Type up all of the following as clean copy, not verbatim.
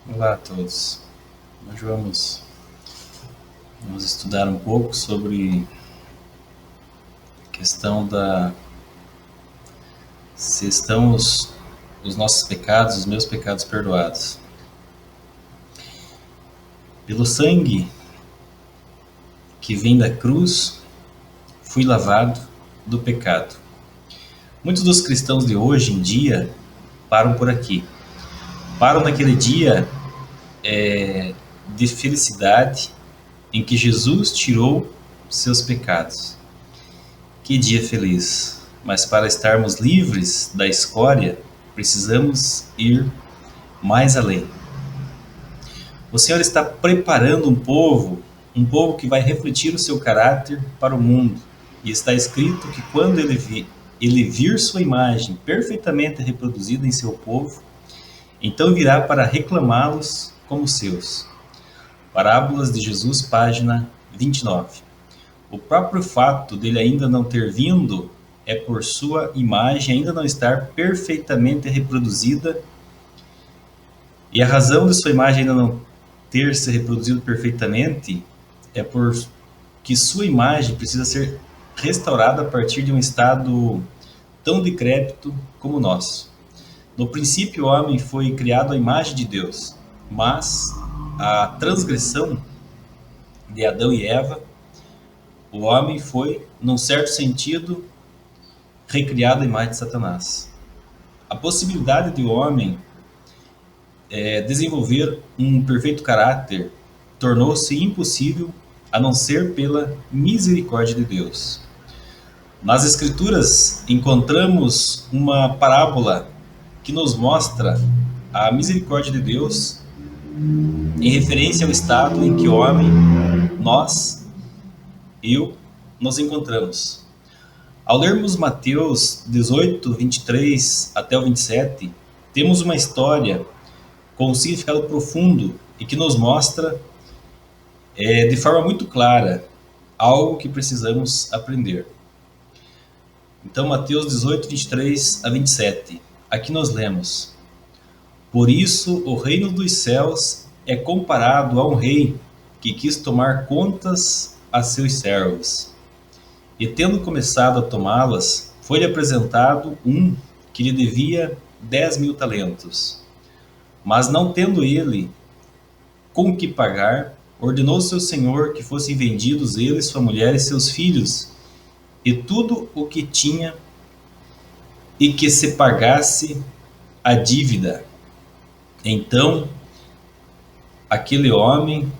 Olá a todos. Hoje vamos estudar um pouco sobre a questão da se estão os nossos pecados, os meus pecados perdoados. Pelo sangue que vem da cruz, fui lavado do pecado. Muitos dos cristãos de hoje em dia param por aqui. Param naquele dia de felicidade em que Jesus tirou seus pecados. Que dia feliz! Mas para estarmos livres da escória, precisamos ir mais além. O Senhor está preparando um povo que vai refletir o seu caráter para o mundo. E está escrito que quando ele vir sua imagem perfeitamente reproduzida em seu povo, então virá para reclamá-los como seus. Parábolas de Jesus, página 29. O próprio fato dele ainda não ter vindo é por sua imagem ainda não estar perfeitamente reproduzida, e a razão de sua imagem ainda não ter se reproduzido perfeitamente é por que sua imagem precisa ser restaurada a partir de um estado tão decrépito como o nosso. No princípio, o homem foi criado à imagem de Deus, mas a transgressão de Adão e Eva, o homem foi, num certo sentido, recriado à imagem de Satanás. A possibilidade de o homem desenvolver um perfeito caráter tornou-se impossível a não ser pela misericórdia de Deus. Nas Escrituras encontramos uma parábola que nos mostra a misericórdia de Deus em referência ao estado em que o homem, nós, eu, nos encontramos. Ao lermos Mateus 18, 23 até o 27, temos uma história com um significado profundo e que nos mostra de forma muito clara algo que precisamos aprender. Então, Mateus 18, 23 a 27. Aqui nós lemos: Por isso o reino dos céus é comparado a um rei que quis tomar contas a seus servos. E tendo começado a tomá-las, foi-lhe apresentado um que lhe devia 10.000 talentos. Mas não tendo ele com que pagar, ordenou seu senhor que fossem vendidos ele, sua mulher e seus filhos, e tudo o que tinha, e que se pagasse a dívida. Então, aquele homem,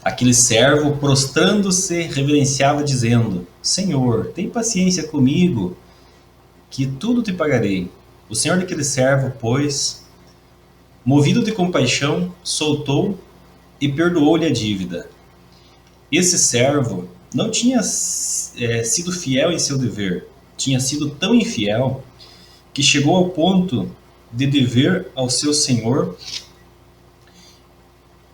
aquele servo, prostrando-se, reverenciava, dizendo: Senhor, tem paciência comigo, que tudo te pagarei. O senhor daquele servo, pois, movido de compaixão, soltou e perdoou-lhe a dívida. Esse servo não tinha sido fiel em seu dever, tinha sido tão infiel que chegou ao ponto de dever ao seu senhor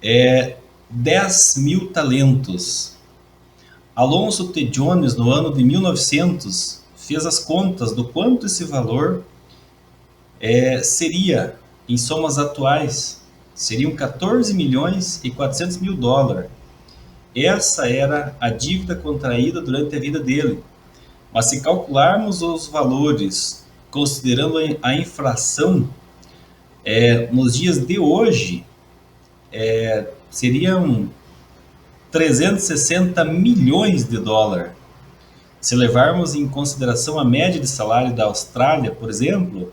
10.000 talentos. Alonso T. Jones, no ano de 1900, fez as contas do quanto esse valor seria em somas atuais. Seriam 14 milhões e 400 mil dólares. Essa era a dívida contraída durante a vida dele. Mas se calcularmos os valores, considerando a inflação, nos dias de hoje, seriam 360 milhões de dólares. Se levarmos em consideração a média de salário da Austrália, por exemplo,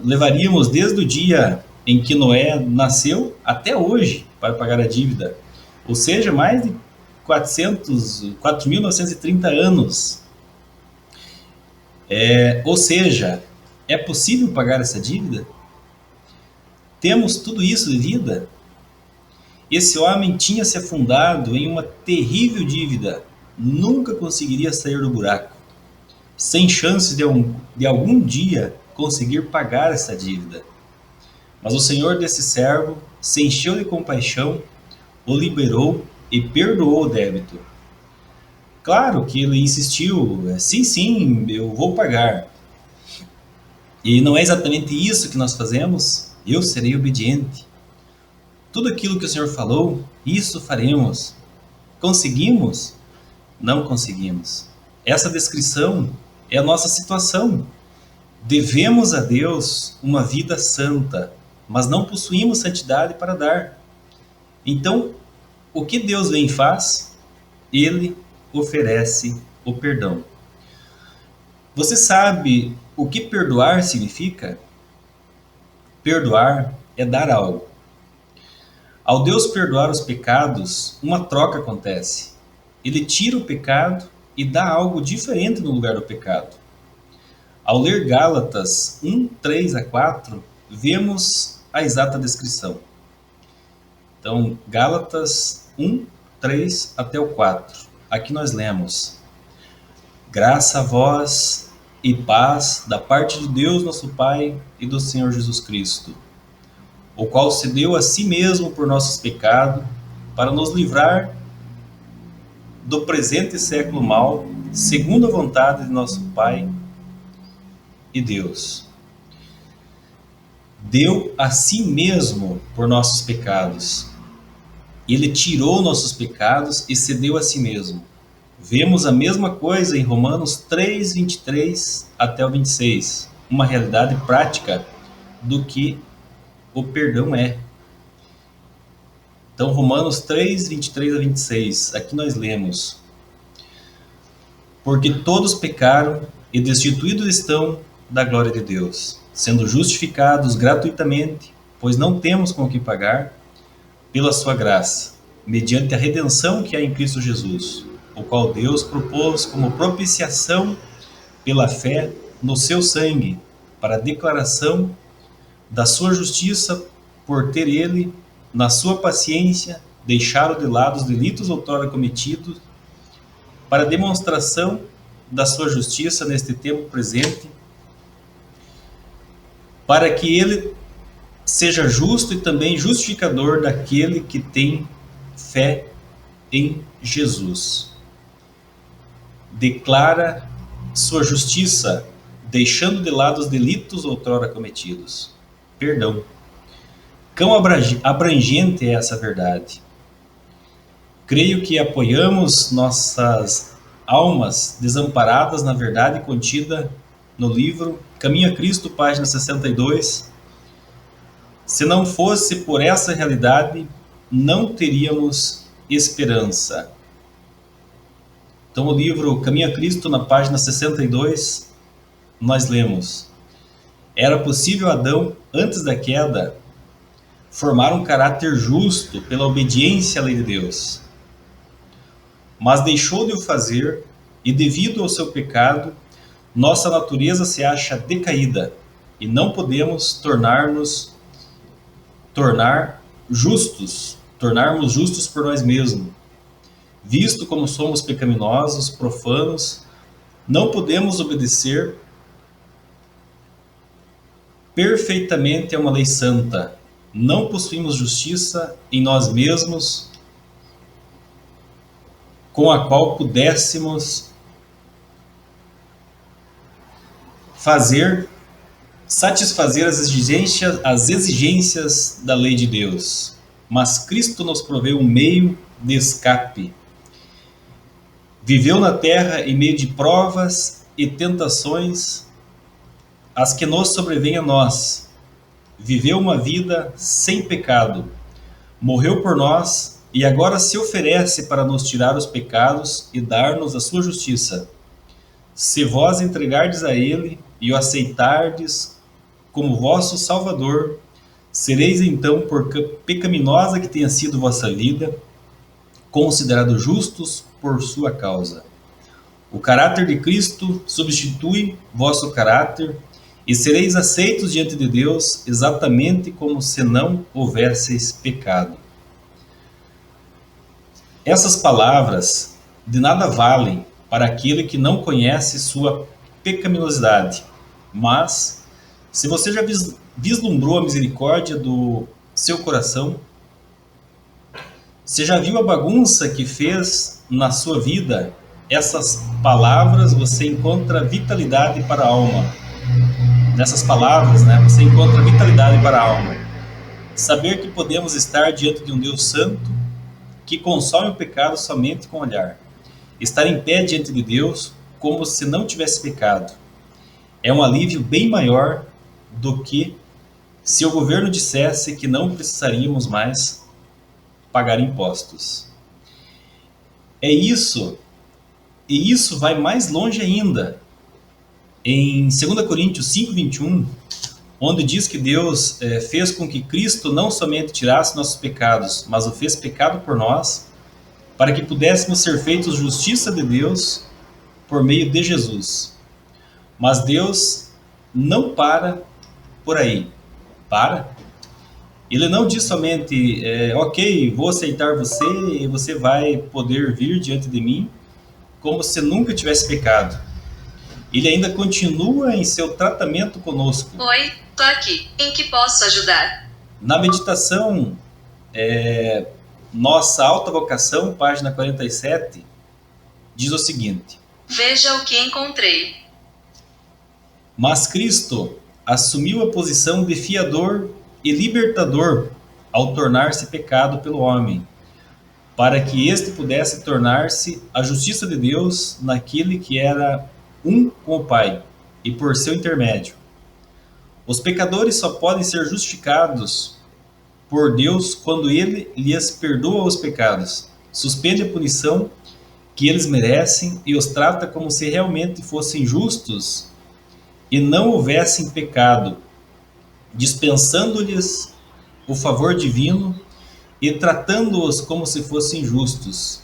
levaríamos desde o dia em que Noé nasceu até hoje para pagar a dívida, ou seja, mais de 4.930 anos. Ou seja, é possível pagar essa dívida? Temos tudo isso de vida? Esse homem tinha se afundado em uma terrível dívida, nunca conseguiria sair do buraco, sem chance de algum dia conseguir pagar essa dívida. Mas o senhor desse servo se encheu de compaixão, o liberou e perdoou o débito. Claro que ele insistiu: sim, eu vou pagar. E não é exatamente isso que nós fazemos? Eu serei obediente. Tudo aquilo que o Senhor falou, isso faremos. Conseguimos? Não conseguimos. Essa descrição é a nossa situação. Devemos a Deus uma vida santa, mas não possuímos santidade para dar. Então, o que Deus vem e faz? Ele oferece o perdão. Você sabe o que perdoar significa? Perdoar é dar algo. Ao Deus perdoar os pecados, uma troca acontece. Ele tira o pecado e dá algo diferente no lugar do pecado. Ao ler Gálatas 1, 3 a 4, vemos a exata descrição. Então, Gálatas 1, 3 até o 4. Aqui nós lemos: graça a vós e paz da parte de Deus nosso Pai e do Senhor Jesus Cristo, o qual se deu a si mesmo por nossos pecados, para nos livrar do presente século mau, segundo a vontade de nosso Pai e Deus. Deu a si mesmo por nossos pecados. Ele tirou nossos pecados e se deu a si mesmo. Vemos a mesma coisa em Romanos 3, 23 até o 26, uma realidade prática do que o perdão é. Então, Romanos 3, 23 a 26, aqui nós lemos: porque todos pecaram e destituídos estão da glória de Deus, sendo justificados gratuitamente, pois não temos com o que pagar, pela sua graça, mediante a redenção que há em Cristo Jesus, o qual Deus propôs como propiciação pela fé no seu sangue, para a declaração da sua justiça, por ter ele, na sua paciência, deixado de lado os delitos outrora cometidos, para a demonstração da sua justiça neste tempo presente, para que ele seja justo e também justificador daquele que tem fé em Jesus. Declara sua justiça, deixando de lado os delitos outrora cometidos. Perdão. Quão abrangente é essa verdade? Creio que apoiamos nossas almas desamparadas na verdade contida no livro Caminho a Cristo, página 62. Se não fosse por essa realidade, não teríamos esperança. Então, o livro Caminho a Cristo, na página 62, nós lemos: era possível Adão, antes da queda, formar um caráter justo pela obediência à lei de Deus. Mas deixou de o fazer e, devido ao seu pecado, nossa natureza se acha decaída e não podemos tornarmos justos por nós mesmos. Visto como somos pecaminosos, profanos, não podemos obedecer perfeitamente a uma lei santa. Não possuímos justiça em nós mesmos, com a qual pudéssemos satisfazer as exigências da lei de Deus. Mas Cristo nos proveu um meio de escape. Viveu na terra em meio de provas e tentações, as que nos sobrevêm a nós. Viveu uma vida sem pecado, morreu por nós e agora se oferece para nos tirar os pecados e dar-nos a sua justiça. Se vós entregardes a ele e o aceitardes como vosso Salvador, sereis então, por pecaminosa que tenha sido vossa vida, considerados justos por sua causa. O caráter de Cristo substitui vosso caráter e sereis aceitos diante de Deus exatamente como se não houvesseis pecado. Essas palavras de nada valem para aquele que não conhece sua pecaminosidade, mas se você já vislumbrou a misericórdia do seu coração, você já viu a bagunça que fez na sua vida, essas palavras você encontra vitalidade para a alma. nessas palavras, né, você encontra vitalidade para a alma. Saber que podemos estar diante de um Deus santo que consome o pecado somente com o olhar. Estar em pé diante de Deus como se não tivesse pecado. É um alívio bem maior do que se o governo dissesse que não precisaríamos mais pagar impostos. É isso, e isso vai mais longe ainda. Em 2 Coríntios 5:21, onde diz que Deus fez com que Cristo não somente tirasse nossos pecados, mas o fez pecado por nós, para que pudéssemos ser feitos justiça de Deus por meio de Jesus. Mas Deus não para por aí. Para. Ele não diz somente, ok, vou aceitar você e você vai poder vir diante de mim como se nunca tivesse pecado. Ele ainda continua em seu tratamento conosco. Oi, tô aqui. Em que posso ajudar? Na meditação, Nossa Alta Vocação, página 47, diz o seguinte: Veja o que encontrei. Mas Cristo assumiu a posição de fiador e libertador ao tornar-se pecado pelo homem, para que este pudesse tornar-se a justiça de Deus naquele que era um com o Pai, e por seu intermédio. Os pecadores só podem ser justificados por Deus quando Ele lhes perdoa os pecados, suspende a punição que eles merecem e os trata como se realmente fossem justos e não houvessem pecado, dispensando-lhes o favor divino e tratando-os como se fossem justos.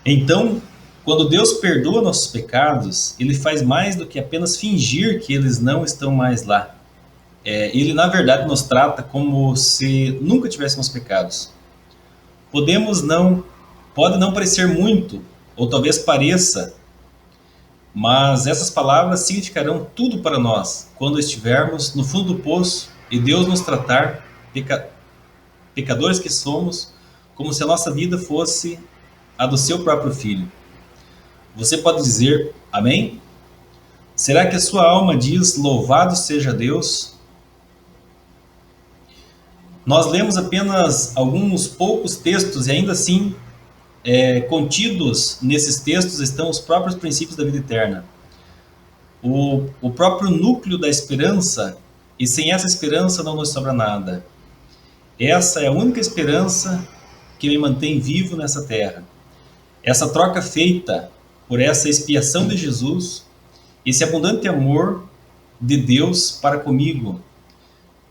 Então, quando Deus perdoa nossos pecados, Ele faz mais do que apenas fingir que eles não estão mais lá. Ele, na verdade, nos trata como se nunca tivéssemos pecados. Pode não parecer muito, ou talvez pareça, mas essas palavras significarão tudo para nós quando estivermos no fundo do poço e Deus nos tratar, pecadores que somos, como se a nossa vida fosse a do seu próprio Filho. Você pode dizer amém? Será que a sua alma diz louvado seja Deus? Nós lemos apenas alguns poucos textos e ainda assim contidos nesses textos estão os próprios princípios da vida eterna. O próprio núcleo da esperança, e sem essa esperança não nos sobra nada. Essa é a única esperança que me mantém vivo nessa terra. Essa troca feita por essa expiação de Jesus, esse abundante amor de Deus para comigo,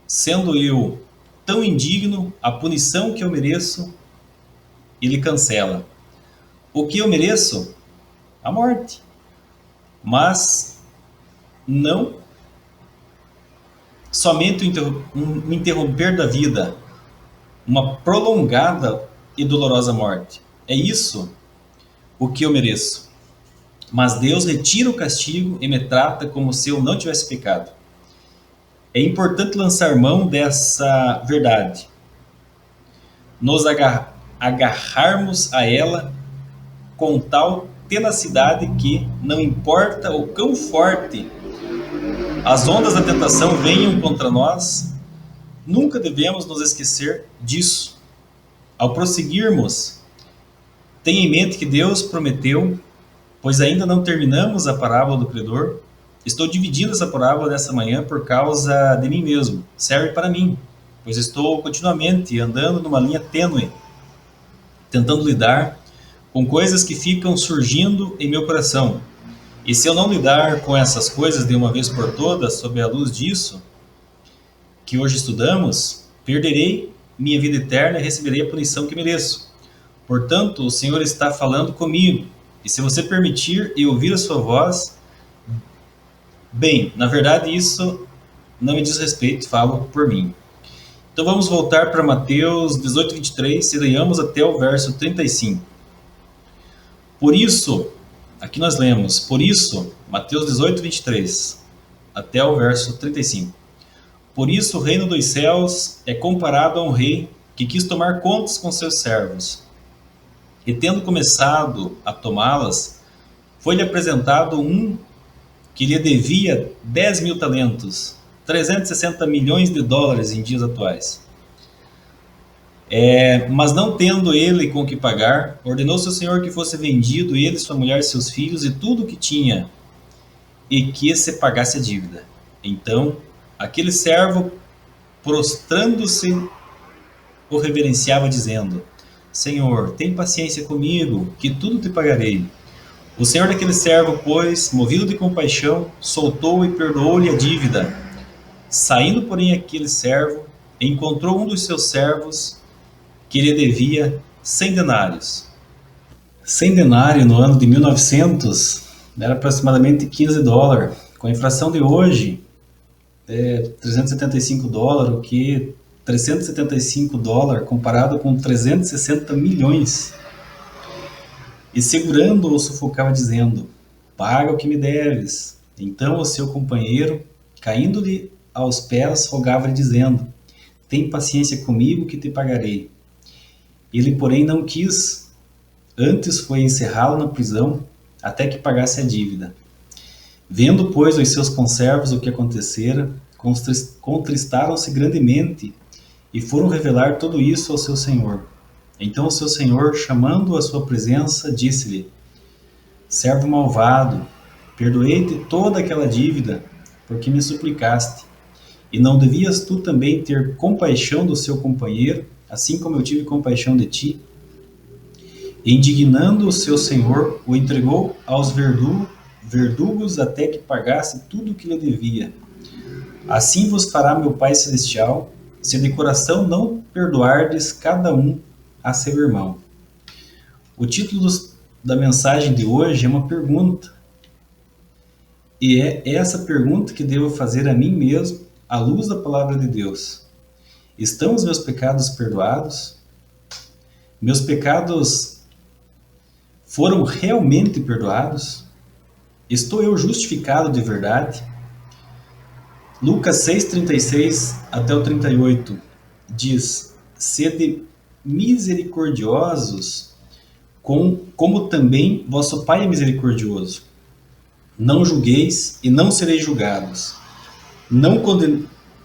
sendo eu tão indigno, a punição que eu mereço, Ele cancela. O que eu mereço? A morte. Mas não somente um interromper da vida, uma prolongada e dolorosa morte. É isso o que eu mereço. Mas Deus retira o castigo e me trata como se eu não tivesse pecado. É importante lançar mão dessa verdade. Nos agarrarmos a ela com tal tenacidade que, não importa o quão forte as ondas da tentação venham contra nós, nunca devemos nos esquecer disso. Ao prosseguirmos, tenha em mente que Deus prometeu, pois ainda não terminamos a parábola do credor. Estou dividindo essa parábola dessa manhã por causa de mim mesmo. Serve para mim, pois estou continuamente andando numa linha tênue, tentando lidar com coisas que ficam surgindo em meu coração. E se eu não lidar com essas coisas de uma vez por todas, sob a luz disso que hoje estudamos, perderei minha vida eterna e receberei a punição que mereço. Portanto, o Senhor está falando comigo. E se você permitir e ouvir a sua voz, bem, na verdade isso não me diz respeito, falo por mim. Então vamos voltar para Mateus 18:23 e leiamos até o verso 35. Por isso, aqui nós lemos, por isso, Mateus 18:23 até o verso 35. Por isso o reino dos céus é comparado a um rei que quis tomar contas com seus servos. E tendo começado a tomá-las, foi-lhe apresentado um que lhe devia 10.000 talentos, 360 milhões de dólares em dias atuais. Mas não tendo ele com que pagar, ordenou seu senhor que fosse vendido, ele, sua mulher, seus filhos e tudo o que tinha, e que se pagasse a dívida. Então, aquele servo, prostrando-se, o reverenciava, dizendo: Senhor, tem paciência comigo, que tudo te pagarei. O senhor daquele servo, pois, movido de compaixão, soltou e perdoou-lhe a dívida. Saindo, porém, aquele servo, encontrou um dos seus servos que lhe devia 100 denários. 100 denários no ano de 1900 era aproximadamente 15 dólares. Com a inflação de hoje, 375 dólares, o que 375 dólares comparado com 360 milhões. E segurando-o, sufocava, dizendo: paga o que me deves. Então o seu companheiro, caindo-lhe aos pés, rogava-lhe, dizendo: tem paciência comigo, que te pagarei. Ele, porém, não quis, antes foi encerrá-lo na prisão, até que pagasse a dívida. Vendo, pois, os seus conservos o que acontecera, contristaram-se grandemente e foram revelar tudo isso ao seu senhor. Então o seu senhor, chamando-o à sua presença, disse-lhe: servo malvado, perdoei-te toda aquela dívida, porque me suplicaste. E não devias tu também ter compaixão do seu companheiro, assim como eu tive compaixão de ti? E, indignando o seu senhor, o entregou aos verdugos até que pagasse tudo o que lhe devia. Assim vos fará meu Pai Celestial, se de coração não perdoardes cada um a seu irmão. O título da mensagem de hoje é uma pergunta. E é essa pergunta que devo fazer a mim mesmo, à luz da palavra de Deus. Estão os meus pecados perdoados? Meus pecados foram realmente perdoados? Estou eu justificado de verdade? Lucas 6:36 até o 38 diz: sede misericordiosos, como também vosso Pai é misericordioso. Não julgueis e não sereis julgados. Não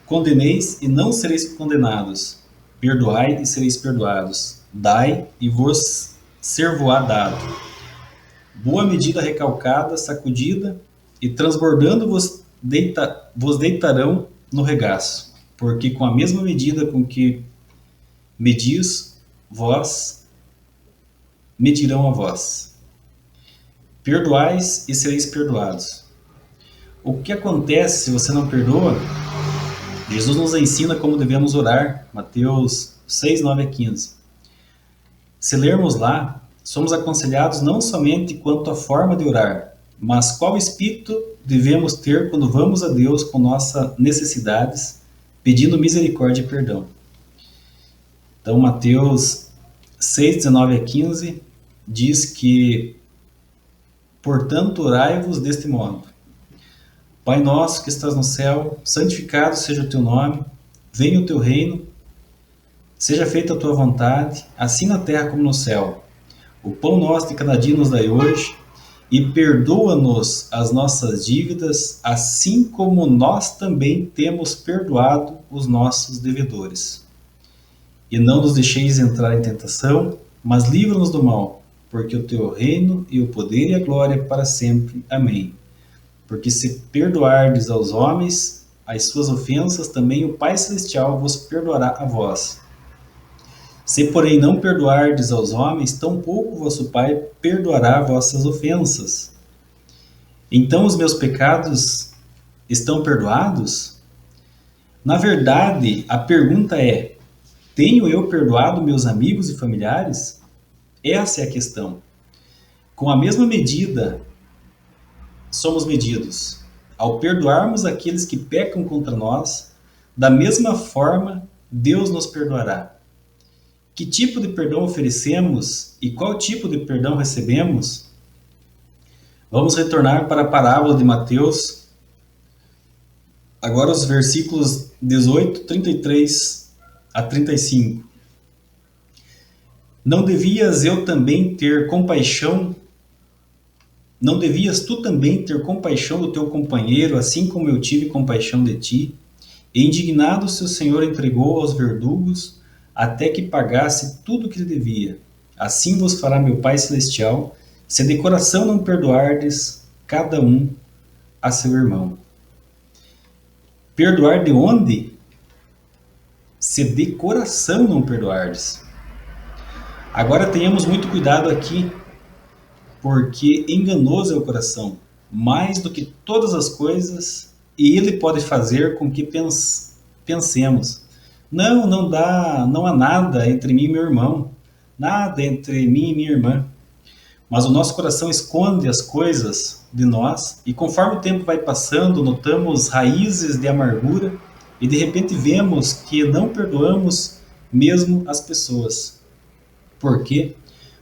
condeneis e não sereis condenados. Perdoai e sereis perdoados. Dai e vos ser-vos-á dado. Boa medida recalcada, sacudida e transbordando vos deitarão no regaço. Porque com a mesma medida com que medis, vós medirão a vós. Perdoais e sereis perdoados. O que acontece se você não perdoa? Jesus nos ensina como devemos orar, Mateus 6, 9 a 15. Se lermos lá, somos aconselhados não somente quanto à forma de orar, mas qual espírito devemos ter quando vamos a Deus com nossas necessidades, pedindo misericórdia e perdão. Então, Mateus 6, 19 a 15 diz que: portanto, orai-vos deste modo: Pai nosso que estás no céu, santificado seja o teu nome, venha o teu reino, seja feita a tua vontade, assim na terra como no céu. O pão nosso de cada dia nos dai hoje, e perdoa-nos as nossas dívidas, assim como nós também temos perdoado os nossos devedores. E não nos deixeis entrar em tentação, mas livra-nos do mal, porque o teu reino e o poder e a glória para sempre. Amém. Porque se perdoardes aos homens as suas ofensas, também o Pai Celestial vos perdoará a vós. Se, porém, não perdoardes aos homens, tampouco vosso Pai perdoará vossas ofensas. Então os meus pecados estão perdoados? Na verdade, a pergunta é: tenho eu perdoado meus amigos e familiares? Essa é a questão. Com a mesma medida, somos medidos. Ao perdoarmos aqueles que pecam contra nós, da mesma forma, Deus nos perdoará. Que tipo de perdão oferecemos e qual tipo de perdão recebemos? Vamos retornar para a parábola de Mateus, agora os versículos 18, 33 a 35. Não devias eu também ter compaixão Não devias tu também ter compaixão do teu companheiro, assim como eu tive compaixão de ti? E indignado, seu senhor entregou aos verdugos, até que pagasse tudo o que lhe devia. Assim vos fará meu Pai Celestial, se de coração não perdoardes cada um a seu irmão. Perdoar de onde? Se de coração não perdoardes. Agora tenhamos muito cuidado aqui, porque enganoso é o coração, mais do que todas as coisas, e ele pode fazer com que pensemos: não, não dá, não há nada entre mim e meu irmão, nada entre mim e minha irmã. Mas o nosso coração esconde as coisas de nós, e conforme o tempo vai passando, notamos raízes de amargura, e de repente vemos que não perdoamos mesmo as pessoas. Por quê?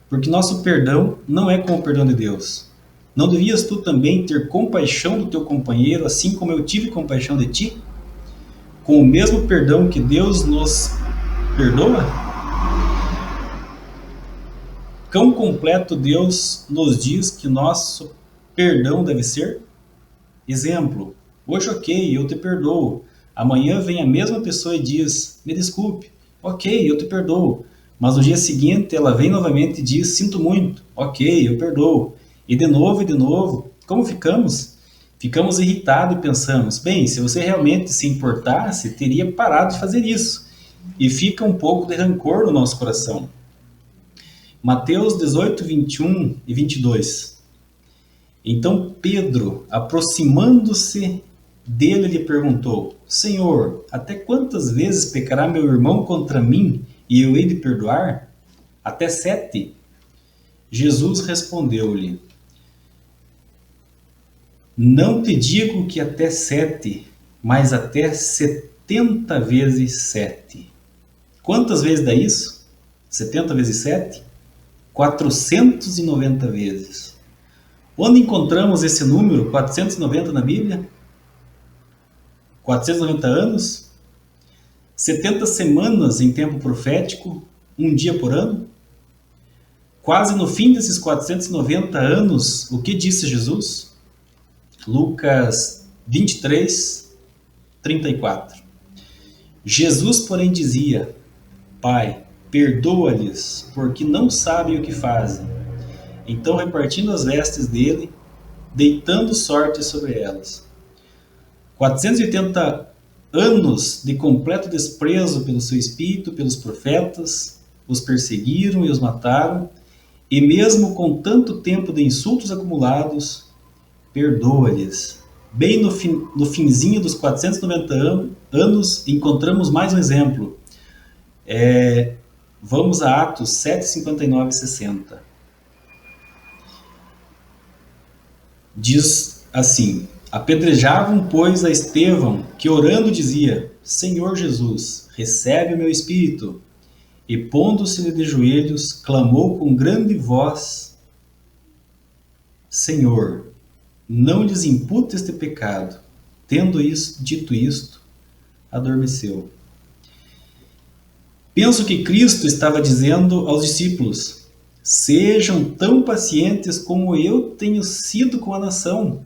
Porque nosso perdão não é como o perdão de Deus. Não devias tu também ter compaixão do teu companheiro, assim como eu tive compaixão de ti? Com o mesmo perdão que Deus nos perdoa? Quão completo Deus nos diz que nosso perdão deve ser? Exemplo: hoje, ok, eu te perdoo. Amanhã vem a mesma pessoa e diz: me desculpe. Ok, eu te perdoo. Mas no dia seguinte ela vem novamente e diz: sinto muito. Ok, eu perdoo. E de novo, como ficamos? Ficamos irritados e pensamos: bem, se você realmente se importasse, teria parado de fazer isso. E fica um pouco de rancor no nosso coração. Mateus 18, 21 e 22. Então Pedro, aproximando-se dele, lhe perguntou: Senhor, até quantas vezes pecará meu irmão contra mim e eu hei de perdoar? Até 7? Jesus respondeu-lhe: não te digo que até 7, mas até 70 vezes 7. Quantas vezes dá isso? 70 vezes 7? 490 vezes. Onde encontramos esse número, 490, na Bíblia? 490 anos? 70 semanas em tempo profético, um dia por ano? Quase no fim desses 490 anos, o que disse Jesus? Lucas 23, 34. Jesus, porém, dizia: Pai, perdoa-lhes, porque não sabem o que fazem. Então, repartindo as vestes dele, deitando sorte sobre elas. 480 anos de completo desprezo pelo seu espírito, pelos profetas, os perseguiram e os mataram, e mesmo com tanto tempo de insultos acumulados, perdoa-lhes. Bem no finzinho dos 490 anos, encontramos mais um exemplo. Vamos a Atos 7, 59 e 60. Diz assim: apedrejavam, pois, a Estevão, que orando dizia: Senhor Jesus, recebe o meu espírito. E pondo-se-lhe de joelhos, clamou com grande voz: Senhor, não lhes imputa este pecado. Tendo dito isto, adormeceu. Penso que Cristo estava dizendo aos discípulos: sejam tão pacientes como eu tenho sido com a nação.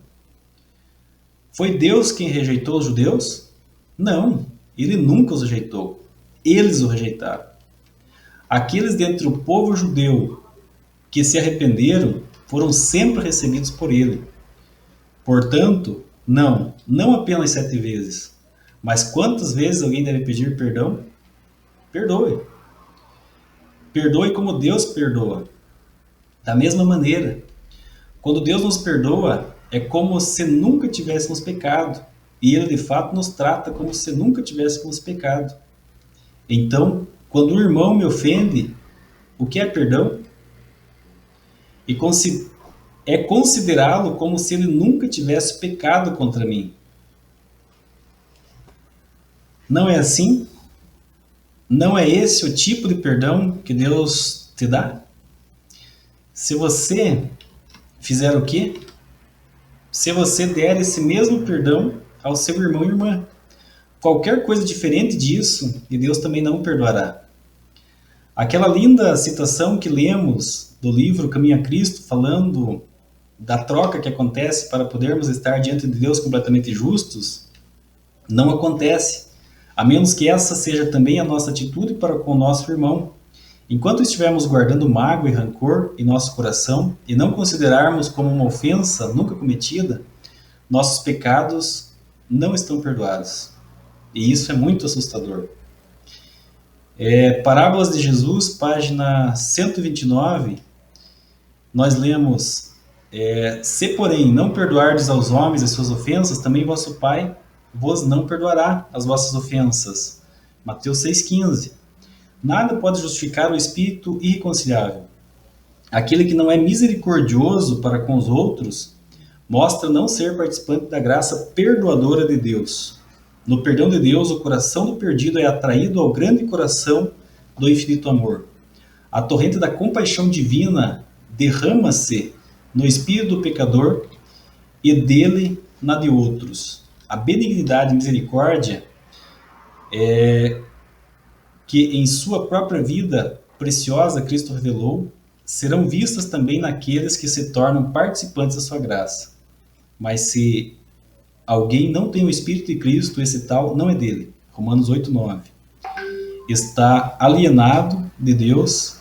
Foi Deus quem rejeitou os judeus? Não, ele nunca os rejeitou. Eles o rejeitaram. Aqueles dentre o povo judeu que se arrependeram foram sempre recebidos por ele. Portanto, não apenas 7 vezes, mas quantas vezes alguém deve pedir perdão? Perdoe. Perdoe como Deus perdoa. Da mesma maneira, quando Deus nos perdoa, é como se nunca tivéssemos pecado, e Ele de fato nos trata como se nunca tivéssemos pecado. Então, quando um irmão me ofende, o que é perdão? É considerá-lo como se ele nunca tivesse pecado contra mim. Não é assim? Não é esse o tipo de perdão que Deus te dá? Se você fizer o quê? Se você der esse mesmo perdão ao seu irmão e irmã. Qualquer coisa diferente disso, e Deus também não perdoará. Aquela linda citação que lemos do livro Caminho a Cristo, falando da troca que acontece para podermos estar diante de Deus completamente justos, não acontece, a menos que essa seja também a nossa atitude para com o nosso irmão. Enquanto estivermos guardando mágoa e rancor em nosso coração e não considerarmos como uma ofensa nunca cometida, nossos pecados não estão perdoados. E isso é muito assustador. Parábolas de Jesus, página 129, nós lemos: se, porém, não perdoardes aos homens as suas ofensas, também vosso Pai vos não perdoará as vossas ofensas. Mateus 6,15. Nada pode justificar o espírito irreconciliável. Aquele que não é misericordioso para com os outros mostra não ser participante da graça perdoadora de Deus. No perdão de Deus, o coração do perdido é atraído ao grande coração do infinito amor. A torrente da compaixão divina derrama-se no espírito do pecador e dele na de outros. A benignidade e misericórdia que em sua própria vida preciosa Cristo revelou, serão vistas também naqueles que se tornam participantes da sua graça. Mas se alguém não tem o Espírito de Cristo, esse tal não é dele. Romanos 8,9. Está alienado de Deus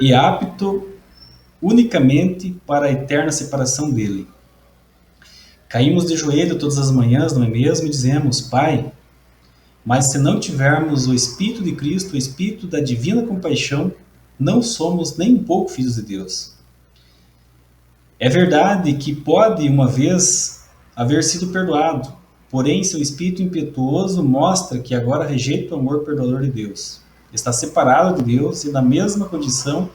e apto unicamente para a eterna separação dele. Caímos de joelho todas as manhãs, não é mesmo? E dizemos: Pai, mas se não tivermos o Espírito de Cristo, o Espírito da divina compaixão, não somos nem um pouco filhos de Deus. É verdade que pode uma vez haver sido perdoado, porém seu espírito impetuoso mostra que agora rejeita o amor perdoador de Deus. Está separado de Deus e na mesma condição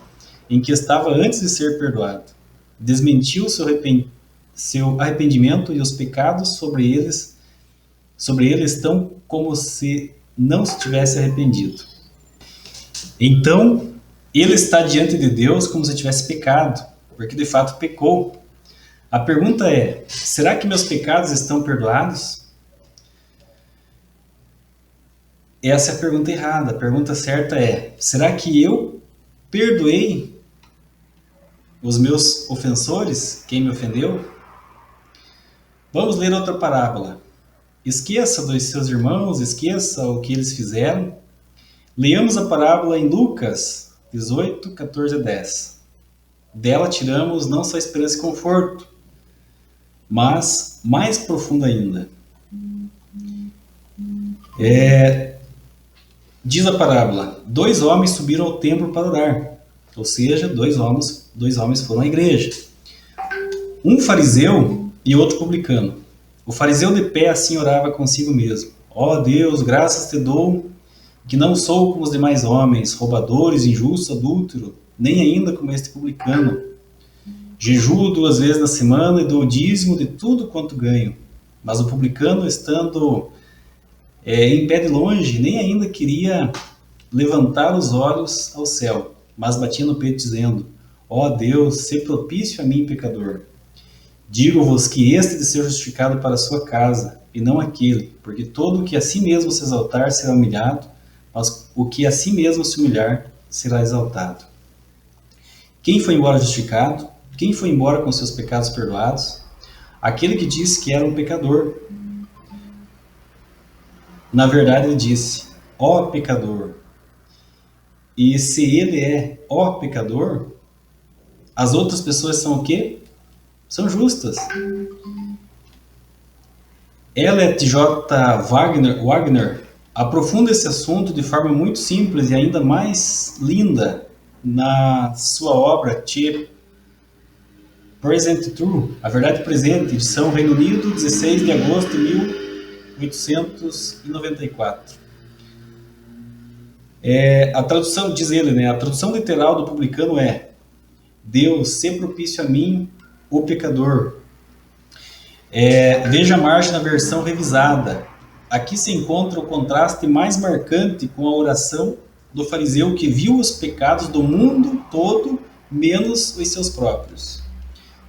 em que estava antes de ser perdoado. Desmentiu seu arrependimento e os pecados sobre ele estão como se não se tivesse arrependido. Então, ele está diante de Deus como se tivesse pecado, porque de fato pecou. A pergunta é: será que meus pecados estão perdoados? Essa é a pergunta errada. A pergunta certa é: será que eu perdoei os meus ofensores, quem me ofendeu? Vamos ler outra parábola. Esqueça dos seus irmãos, esqueça o que eles fizeram. Leamos a parábola em Lucas 18, 14 a 10. Dela tiramos não só esperança e conforto, mas mais profundo ainda. Diz a parábola: 2 homens subiram ao templo para orar. Ou seja, dois homens foram à igreja. Um fariseu e outro publicano. O fariseu de pé assim orava consigo mesmo: ó Deus, graças te dou que não sou como os demais homens, roubadores, injustos, adúltero, nem ainda como este publicano. Jejuo 2 vezes na semana e dou o dízimo de tudo quanto ganho. Mas o publicano, estando em pé de longe, nem ainda queria levantar os olhos ao céu, mas batia no peito dizendo: ó Deus, sê propício a mim, pecador. Digo-vos que este de ser justificado para a sua casa, e não aquele, porque todo o que a si mesmo se exaltar será humilhado, mas o que a si mesmo se humilhar será exaltado. Quem foi embora justificado? Quem foi embora com seus pecados perdoados? Aquele que disse que era um pecador. Na verdade, ele disse: ó pecador. E se ele é ó pecador, as outras pessoas são o quê? São justas. Elliot J. Wagner aprofunda esse assunto de forma muito simples e ainda mais linda na sua obra Present True, A Verdade Presente, edição Reino Unido, 16 de agosto de 1894. A tradução, diz ele, a tradução literal do publicano é: Deus, sê propício a mim, o pecador. Veja a margem na versão revisada. Aqui se encontra o contraste mais marcante com a oração do fariseu que viu os pecados do mundo todo, menos os seus próprios.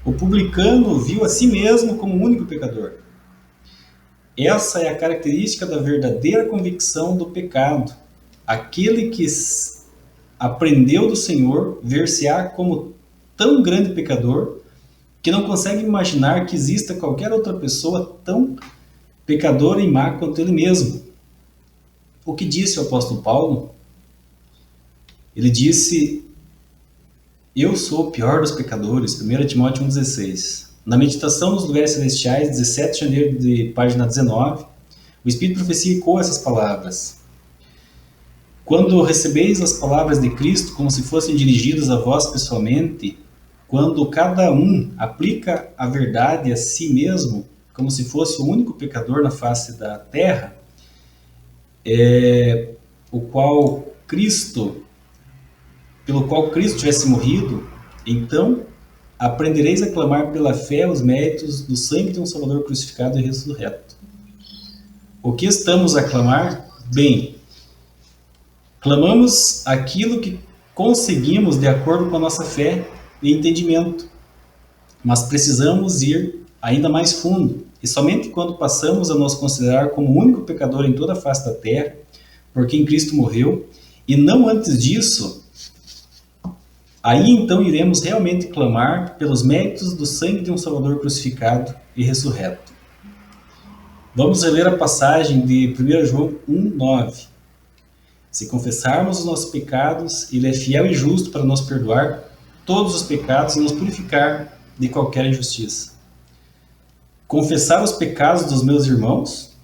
O publicano viu a si mesmo como o único pecador. Essa é a característica da verdadeira convicção do pecado. Aquele que aprendeu do Senhor ver-se-á como tão grande pecador que não consegue imaginar que exista qualquer outra pessoa tão pecadora e má quanto ele mesmo. O que disse o apóstolo Paulo? Ele disse: eu sou o pior dos pecadores, 1 Timóteo 1,16. Na meditação nos lugares celestiais, 17 de janeiro, de página 19, o Espírito de Profecia ecoa essas palavras. Quando recebeis as palavras de Cristo como se fossem dirigidas a vós pessoalmente, quando cada um aplica a verdade a si mesmo, como se fosse o único pecador na face da terra, pelo qual Cristo tivesse morrido, então aprendereis a clamar pela fé os méritos do sangue de um Salvador crucificado e ressurreto. O que estamos a clamar? Bem, clamamos aquilo que conseguimos de acordo com a nossa fé e entendimento, mas precisamos ir ainda mais fundo, e somente quando passamos a nos considerar como o único pecador em toda a face da terra, por quem Cristo morreu, e não antes disso, aí então iremos realmente clamar pelos méritos do sangue de um Salvador crucificado e ressurreto. Vamos reler a passagem de 1 João 1,9. Se confessarmos os nossos pecados, Ele é fiel e justo para nos perdoar todos os pecados e nos purificar de qualquer injustiça. Confessar os pecados dos meus irmãos,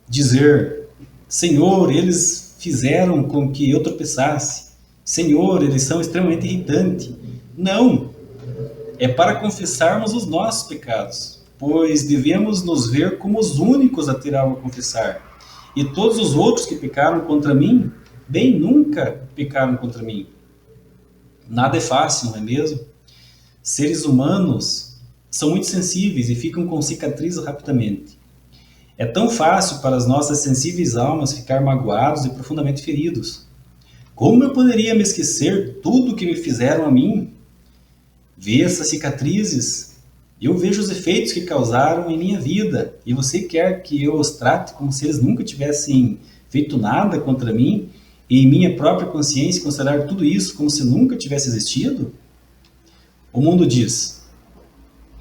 dizer: Senhor, eles fizeram com que eu tropeçasse. Senhor, eles são extremamente irritantes. Não, é para confessarmos os nossos pecados, pois devemos nos ver como os únicos a ter algo a confessar. E todos os outros que pecaram contra mim, bem, nunca pecaram contra mim. Nada é fácil, não é mesmo? Seres humanos são muito sensíveis e ficam com cicatrizes rapidamente. É tão fácil para as nossas sensíveis almas ficar magoados e profundamente feridos. Como eu poderia me esquecer tudo o que me fizeram a mim? Ver essas cicatrizes, eu vejo os efeitos que causaram em minha vida, e você quer que eu os trate como se eles nunca tivessem feito nada contra mim, e em minha própria consciência considerar tudo isso como se nunca tivesse existido? O mundo diz: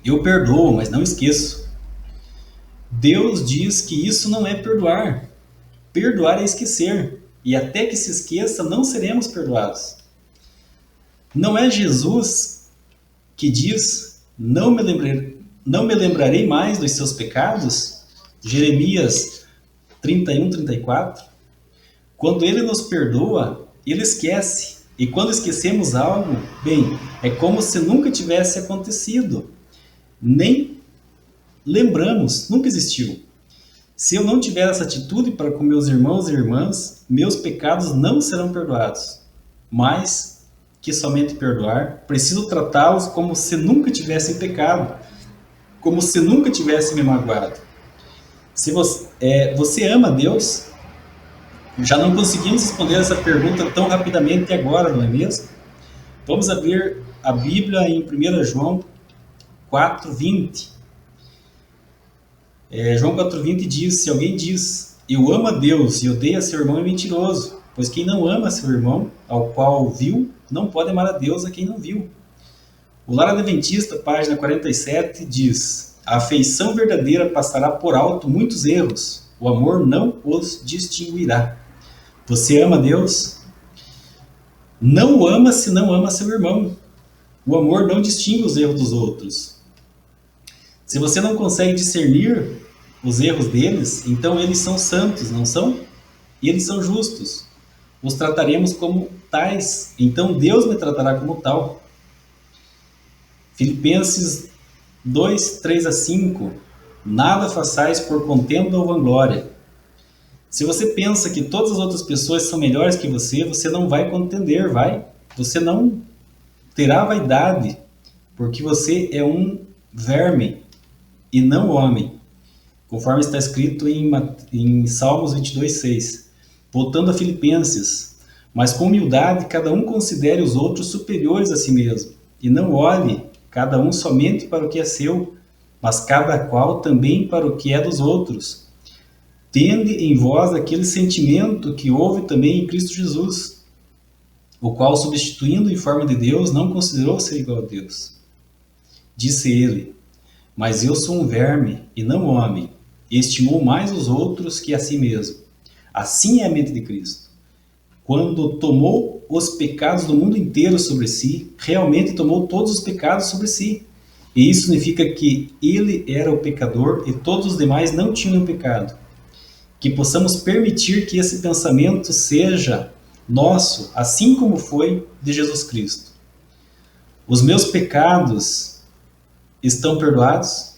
eu perdoo, mas não esqueço. Deus diz que isso não é perdoar. Perdoar é esquecer. E até que se esqueça, não seremos perdoados. Não é Jesus que diz: não me lembrarei mais dos seus pecados? Jeremias 31, 34. Quando Ele nos perdoa, Ele esquece. E quando esquecemos algo, bem, é como se nunca tivesse acontecido. Nem lembramos, nunca existiu. Se eu não tiver essa atitude para com meus irmãos e irmãs, meus pecados não serão perdoados. Mais que somente perdoar, preciso tratá-los como se nunca tivessem pecado, como se nunca tivessem me magoado. Se você ama Deus, já não conseguimos responder essa pergunta tão rapidamente agora, não é mesmo? Vamos abrir a Bíblia em 1 João 4:20. João 4:20 diz: se alguém diz, eu amo a Deus e odeia seu irmão, é mentiroso, pois quem não ama seu irmão, ao qual viu, não pode amar a Deus a quem não viu. O Lar Adventista, página 47, diz: a afeição verdadeira passará por alto muitos erros, o amor não os distinguirá. Você ama Deus? Não o ama se não ama seu irmão. O amor não distingue os erros dos outros. Se você não consegue discernir os erros deles, então eles são santos, não são? E eles são justos. Os trataremos como tais, então Deus me tratará como tal. Filipenses 2, 3-5. Nada façais por contenda ou vanglória. Se você pensa que todas as outras pessoas são melhores que você não vai contender, vai? Você não terá vaidade, porque você é um verme e não homem, conforme está escrito em Salmos 22:6. Voltando a Filipenses: mas com humildade cada um considere os outros superiores a si mesmo, e não olhe cada um somente para o que é seu, mas cada qual também para o que é dos outros. Tende em vós aquele sentimento que houve também em Cristo Jesus, o qual, substituindo em forma de Deus, não considerou ser igual a Deus. Disse ele: Mas eu sou um verme e não homem, e estimou mais os outros que a si mesmo. Assim é a mente de Cristo. Quando tomou os pecados do mundo inteiro sobre si, realmente tomou todos os pecados sobre si. E isso significa que ele era o pecador e todos os demais não tinham pecado. Que possamos permitir que esse pensamento seja nosso, assim como foi de Jesus Cristo. Os meus pecados estão perdoados?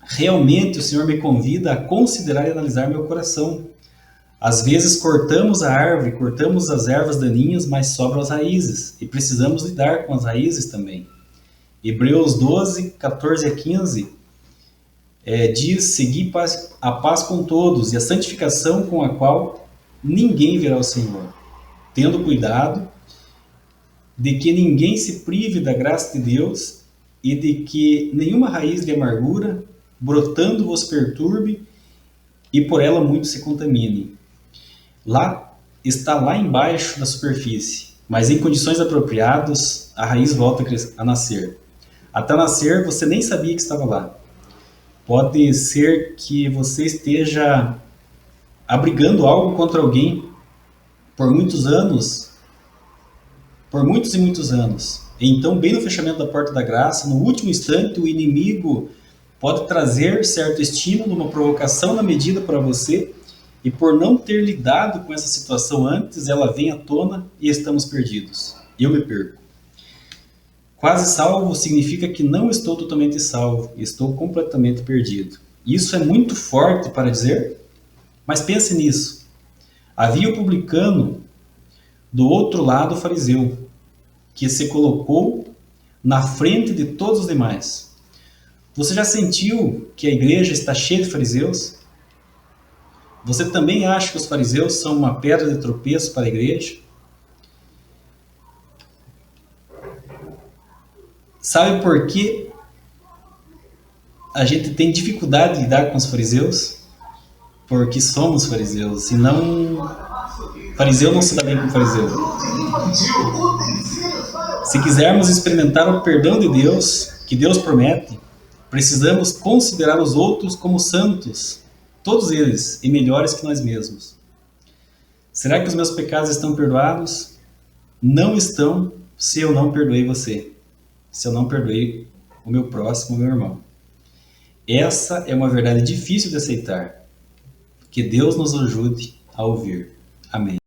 Realmente o Senhor me convida a considerar e analisar meu coração. Às vezes cortamos a árvore, cortamos as ervas daninhas, mas sobram as raízes, e precisamos lidar com as raízes também. Hebreus 12, 14 a 15 diz: Segui a paz com todos e a santificação com a qual ninguém verá o Senhor, tendo cuidado de que ninguém se prive da graça de Deus e de que nenhuma raiz de amargura brotando vos perturbe e por ela muito se contamine. Está lá embaixo da superfície, mas em condições apropriadas a raiz volta a nascer. Até nascer você nem sabia que estava lá. Pode ser que você esteja abrigando algo contra alguém por muitos anos, por muitos e muitos anos. Então, bem no fechamento da porta da graça, no último instante, o inimigo pode trazer certo estímulo, uma provocação na medida para você, e por não ter lidado com essa situação antes, ela vem à tona e estamos perdidos. Eu me perco. Quase salvo significa que não estou totalmente salvo, estou completamente perdido. Isso é muito forte para dizer, mas pense nisso. Havia o publicano do outro lado, o fariseu, que se colocou na frente de todos os demais. Você já sentiu que a igreja está cheia de fariseus? Você também acha que os fariseus são uma pedra de tropeço para a igreja? Sabe por que a gente tem dificuldade de lidar com os fariseus? Porque somos fariseus, e não... fariseu não se dá bem com fariseu. Se quisermos experimentar o perdão de Deus, que Deus promete, precisamos considerar os outros como santos, todos eles, e melhores que nós mesmos. Será que os meus pecados estão perdoados? Não estão, se eu não perdoei você, se eu não perdoei o meu próximo, o meu irmão. Essa é uma verdade difícil de aceitar. Que Deus nos ajude a ouvir. Amém.